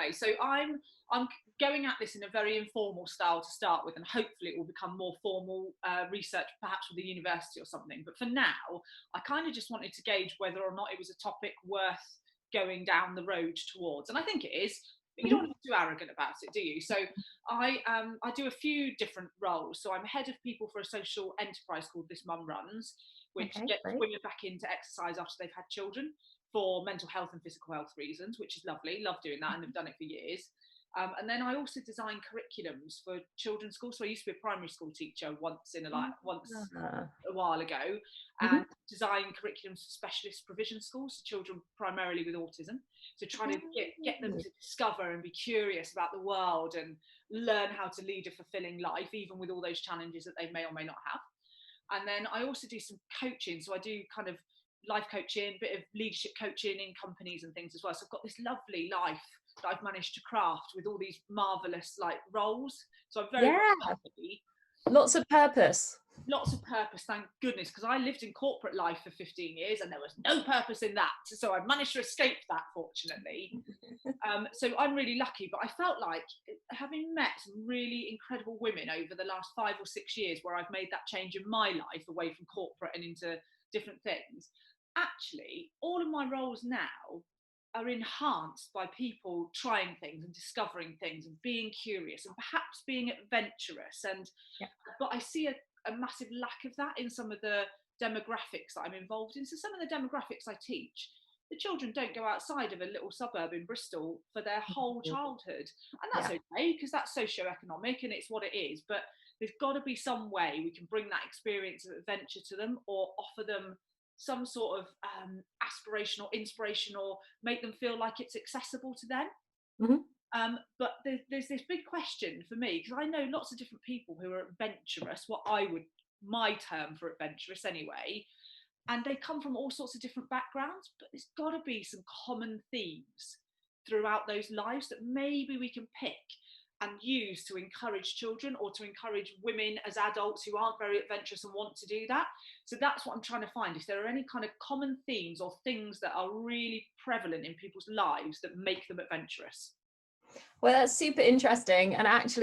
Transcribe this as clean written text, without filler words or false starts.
Okay, so I'm going at this in a very informal style to start with, and hopefully it will become more formal research, perhaps with the university or something. But for now, I kind of just wanted to gauge whether or not it was a topic worth going down the road towards, and I think it is. But you don't want to be too arrogant about it, do you? So I do a few different roles. So I'm head of people for a social enterprise called This Mum Runs, which gets women back into exercise after they've had children for mental health and physical health reasons, which is lovely. Love doing that, and have done it for years. And then I also design curriculums for children's schools. So I used to be a primary school teacher once a while ago, and design curriculums for specialist provision schools, for children primarily with autism. So trying to get them to discover and be curious about the world and learn how to lead a fulfilling life, even with all those challenges that they may or may not have. And then I also do some coaching. So I do kind of life coaching, a bit of leadership coaching in companies and things as well. So I've got this lovely life that I've managed to craft with all these marvelous like roles. So I'm very happy. Lots of purpose, thank goodness, because I lived in corporate life for 15 years and there was no purpose in that. So I've managed to escape that, fortunately. So I'm really lucky, but I felt like, having met some really incredible women over the last 5 or 6 years where I've made that change in my life away from corporate and into different things, actually all of my roles now are enhanced by people trying things and discovering things and being curious and perhaps being adventurous. And but I see a massive lack of that in some of the demographics that I'm involved in. So some of the demographics I teach, the children don't go outside of a little suburb in Bristol for their whole childhood, and that's okay, because that's socio-economic and it's what it is. But there's got to be some way we can bring that experience of adventure to them, or offer them some sort of aspiration or inspiration, or make them feel like it's accessible to them. But there's this big question for me, because I know lots of different people who are adventurous, my term for adventurous anyway, and they come from all sorts of different backgrounds, but there's got to be some common themes throughout those lives that maybe we can pick and use to encourage children, or to encourage women as adults who aren't very adventurous and want to do that. So that's what I'm trying to find, if there are any kind of common themes or things that are really prevalent in people's lives that make them adventurous. Well, that's super interesting. And actually,